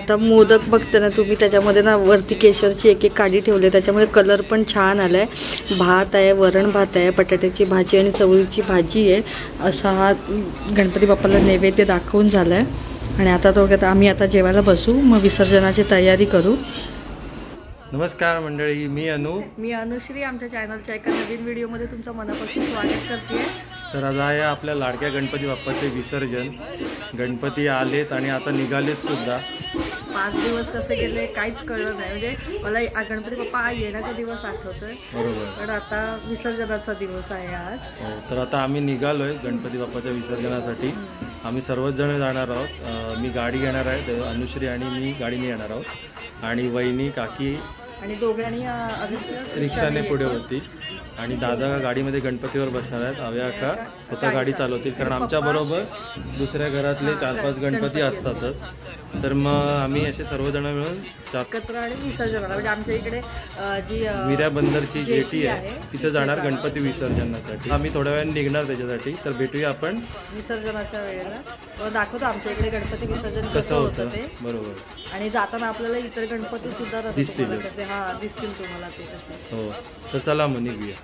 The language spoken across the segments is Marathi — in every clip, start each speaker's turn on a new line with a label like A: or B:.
A: आता मोदक बघते ना तुम्ही, त्याच्यामध्ये ना वरती केशरची एक एक काडी ठेवली, त्याच्यामुळे कलर पण छान आलाय। भात आहे, वरण भात आहे, बटाट्याची भाजी आणि चवळीची भाजी आहे। असा हा गणपती बाप्पाला नैवेद्य दाखवून झालाय आणि आता थोडक्यात आम्ही आता जेवायला बसू, मग विसर्जनाची तयारी करू।
B: नमस्कार मंडळी, मी
A: अनुश्री आमच्या चॅनलच्या एका नवीन व्हिडिओमध्ये तुमचं मनापासून स्वागत करते।
B: तर आज आहे आपल्या लाडक्या गणपती बाप्पाचे विसर्जन। गणपती आलेत आणि आता निघालेत सुद्धा।
A: 5 दिवस कसे गेले काहीच कळलं नाही, म्हणजे मला गणपती बाप्पा येण्याचा दिवस आठवतोय बरोबर, पण आता विसर्जनाचा दिवस आहे आज।
B: तर आता आम्ही निघालोय गणपती बाप्पाच्या विसर्जनासाठी। आम्ही सर्वच जण जाणार आहोत। मी गाडी घेणार आहे, अनुश्री आणि मी गाडीने येणार आहोत आणि वहिनी काकी
A: आणि दोघांनी
B: रिक्षाने पुढे होती आणि दादा गाडीमध्ये गणपतीवर बसणार आहेत। अव्या का स्वतः गाडी चालवतील, कारण आमच्या बरोबर दुसऱ्या घरातले 4-5 गणपती असतातच। तर मग आम्ही असे सर्वजण मिळून
A: एकत्र आणि विसर्जनाला, म्हणजे आमच्या इकडे जी
B: मीरा बंदरची जेटी आहे तिथे जाणार गणपती विसर्जनासाठी। आम्ही थोड्या वेळाने निघणार त्याच्यासाठी, तर भेटूया आपण
A: विसर्जनाच्या वेळेला। दाखवतो आमच्या इकडे गणपती विसर्जन
B: कसं होतं ते बरोबर,
A: आणि जाताना आपल्याला इतर गणपती सुद्धा
B: दिसतील
A: तुम्हाला ते कसे।
B: हो, तर चला मग निघूया।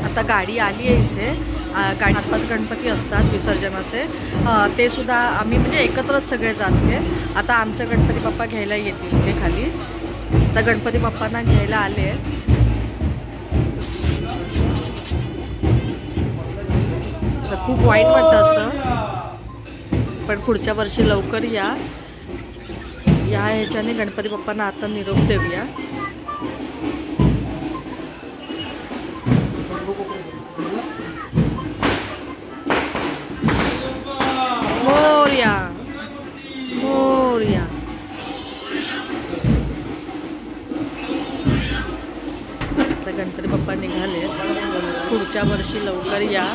A: आता गाडी आली आहे इथे। गाडीत 5 गणपती असतात विसर्जनाचे, ते सुद्धा आम्ही म्हणजे एकत्रच सगळे जाते। आता आमच्या गणपती बाप्पा घ्यायला येतील इथे खाली। आता गणपती बाप्पांना घ्यायला आले आहेत। खूप वाईट वाटतं असं, पण पुढच्या वर्षी लवकर या ह्याच्याने गणपती बाप्पांना आता निरोप देऊया। मोरया मोरया। आता गणपती बाप्पा निघाले, पुढच्या वर्षी लवकर या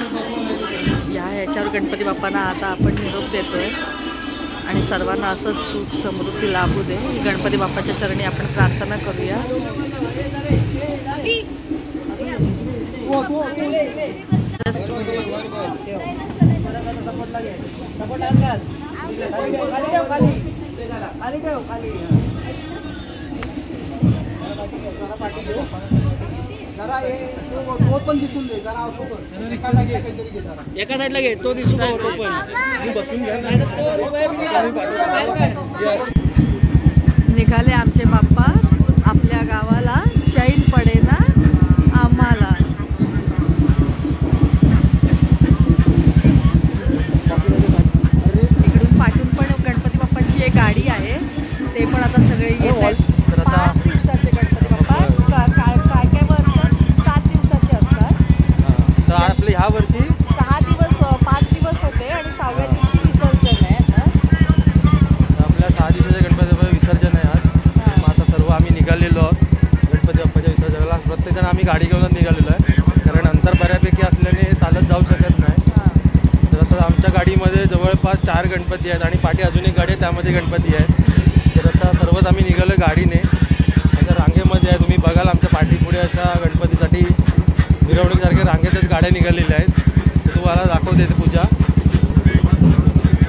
A: ह्याच्यावर गणपती बाप्पांना आता आपण निरोप देतोय आणि सर्वांना असंच सुख समृद्धी लाभू दे। गणपती बाप्पाच्या चरणी आपण प्रार्थना करूया।
C: एका साईडला घे, तो दिसू का तो पण
A: निघाले आमचे बाप्पा आपल्या गावाला, चैन पडे ना आम्हाला। इकडून पाठून पण गणपती बाप्पांची एक गाडी आहे, ते पण आता सगळे येत आहेत। 5 दिवसाचे गणपती बाप्पा, काय वर्ष 7 दिवसाचे असतात।
B: तर आपले ह्या वर्षी
A: 6 दिवस 5 दिवस होते आणि 6व्या दिवशी विसर्जन आहे। आता
B: आपल्या 6 दिवसाचे गणपती बाप्पा विसर्जन आहे आज। मग आता सर्व आम्ही निघालेलो आहोत गणपती बाप्पाच्या विसर्जनाला। प्रत्येकजण आम्ही गाडी घेऊनच निघालेलो आहे, कारण अंतर बऱ्यापैकी असल्याने चालत जाऊ शकत नाही। तर आता आमच्या गाडीमध्ये जवळपास 4 गणपती आहेत आणि पाठी अजून एक गाडी आहे, त्यामध्ये गणपती आहेत। तर आता सर्वच आम्ही निघालो गाडीने, आता रांगेमध्ये आहे। तुम्ही बघाल आमच्या पाठीपुढे अशा गणपतीसाठी मिरवणुकीसारख्या रांगेतच गाड्या निघालेल्या आहेत। तर तुम्हाला दाखवते पूजा।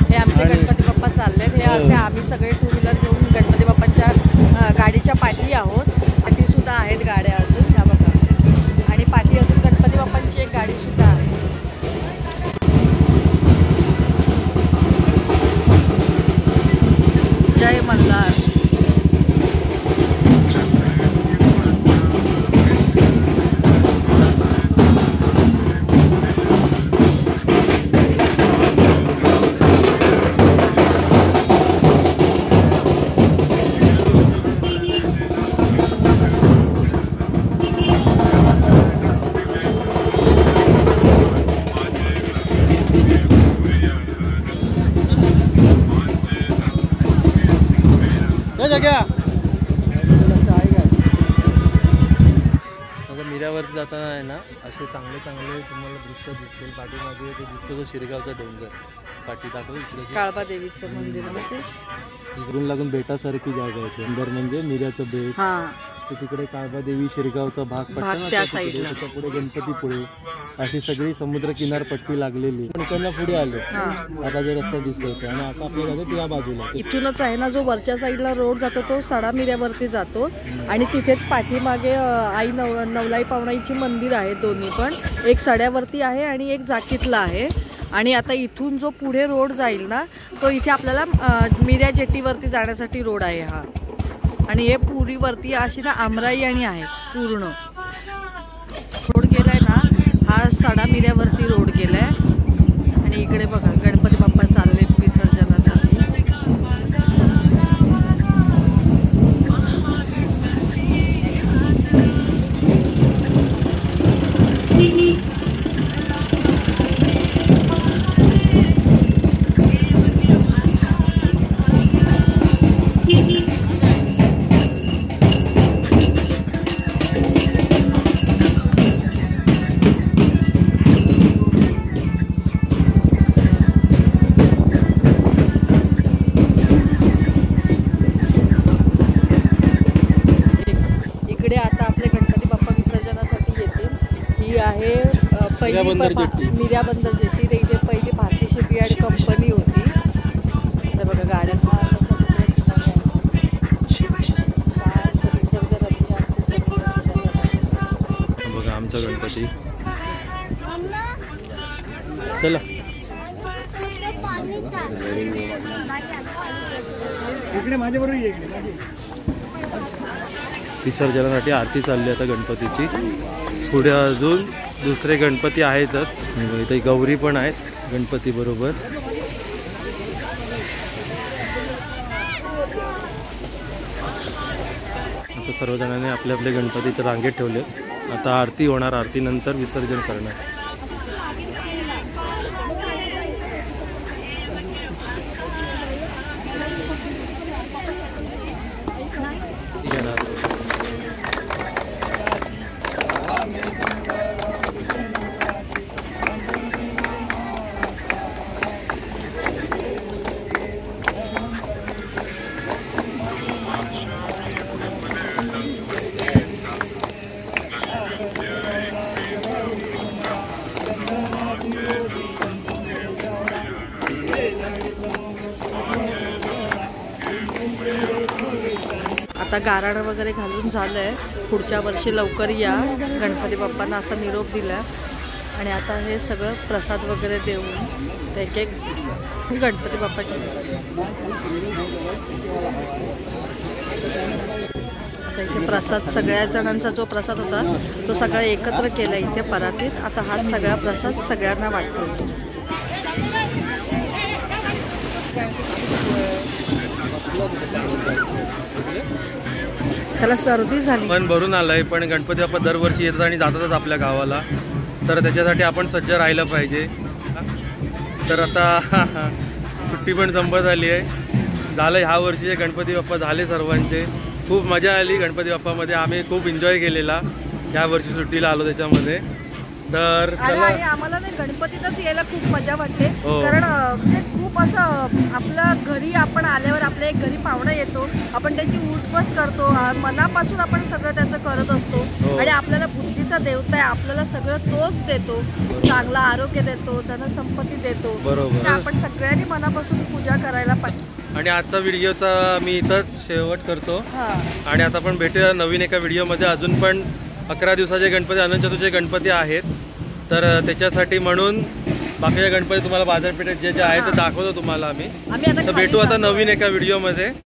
A: हे आमचे गणपती बाप्पा चाललेत, हे असे आम्ही सगळे 2 व्हीलर घेऊन गणपती बाप्पांच्या गाडीच्या पाठी आहोत। पाठी सुद्धा आहेत गाड्या अजून, ह्या बघा, आणि पाठी अजून गणपती बाप्पांची एक गाडी सुद्धा आहे। जय मल्हार।
B: आता मिऱ्यावरती जाताना आहे ना, असे चांगले चांगले तुम्हाला दृश्य दिसतील। पाठीमागे ते दिसतो तो शिरगावचा डोंगर, पाठी दाखव इकडे
A: काळबा देवीचं मंदिर आहे ते,
B: इकडून लागून बेटासारखी जागा आहे सुंदर, म्हणजे मिऱ्याचं बेट। तर तिकडे काळबादेवी शिरगावचा भाग पडतो ना,
A: त्या
B: तिकडे,
A: साईडला.
B: त्याच्या पुढे गणपतीपुळे अशी सगळी समुद्र किनारपट्टी लागलेली. पण इकडनं पुढे आलो आता जे रस्ता दिसतोय आणि आता आपल्या जातो त्या बाजूला.
A: इथूनच आहे ना जो वरच्या साईडला रोड जातो तो सडामिऱ्यावरती जातो आणि तिथेच पाठीमागे आई नवलाई पावणाईची मंदिर आहे. दोन्ही पण, एक सड्यावरती आहे आणि एक जाकीतला आहे. आणि आता इथून जो पुढे रोड जाईल ना तो इथे आपल्याला मिऱ्या जेटीवरती जाण्यासाठी रोड आहे हा. आणि हे पुरीवरती अशी ना आमराई आणि आहे पूर्ण रोड गेलाय ना, हा सडा मिऱ्यावरती रोड गेलाय. आणि इकडे बघा गणपती बाप्पा चाललेत विसर्जनासाठी. आहे पहिली मिऱ्या बंदर जेटी. इथे पहिली भारतीय शिपयार्ड कंपनी होती. हे बघा गाड्या
B: बघा आमचा गणपती. चला
C: इकडे माझ्या बरोबर ये.
B: विसर्जनासाठी आरती चालली आता गणपतीची. पुढे अजून दुसरे गणपती आहेतच. इथे गौरी पण आहेत गणपती बरोबर. आता सर्वजणांनी आपले आपले गणपती इथे रांगेत ठेवले. आता आरती होणार, आरती नंतर विसर्जन करणार.
A: आता गाराणं वगैरे घालून झालंय. पुढच्या वर्षी लवकर या गणपती बाप्पांना असा निरोप दिला. आणि आता हे सगळं प्रसाद वगैरे देऊन एक एक गणपती बाप्पाची आता इथे प्रसाद सगळ्या जणांचा जो प्रसाद होता तो सगळा एकत्र केला इथे परातीत. आता हा सगळा प्रसाद सगळ्यांना वाटतो. त्याला सर्दी झाली.
B: मन भरून आलंय. पण गणपती बाप्पा दरवर्षी येतात आणि जातातच आपल्या गावाला. तर त्याच्यासाठी आपण सज्ज राहिलं पाहिजे. तर आता सुट्टी पण संपत आली आहे. झालं ह्या वर्षीचे गणपती बाप्पा झाले सर्वांचे. खूप मजा आली गणपती बाप्पामध्ये. आम्ही खूप एन्जॉय केलेला. ह्या वर्षी सुट्टीला आलो त्याच्यामध्ये. तर
A: आम्हाला नाही गणपतीतच यायला खूप मजा वाटते. कारण म्हणजे खूप असं आपल्या घरी आपण आल्यावर आपल्या एक घरी पाहुणा येतो, आपण त्याची उठबस करतो, मनापासून आपण सगळं त्याचं करत असतो. आणि आपल्याला बुद्धीचा देवता आहे, आपल्याला सगळं तोच देतो. चांगला आरोग्य देतो, धनसंपत्ती देतो.
B: बरोबर.
A: आपण सगळ्यांनी मनापासून पूजा करायला पाहिजे.
B: आणि आजचा व्हिडिओचा मी इथंच शेवट करतो. आणि आता आपण भेटूया नवीन एका व्हिडिओमध्ये. अजून पण 11 दिवसाचे गणपती, अनंत चतुर्थीचे गणपती आहेत. तर त्याच्यासाठी म्हणून बाकीच्या गणपती तुम्हाला बाजारपेठेत जे जे आहे ते दाखवतो तुम्हाला आम्ही. तर भेटू आता नवीन एका व्हिडिओमध्ये.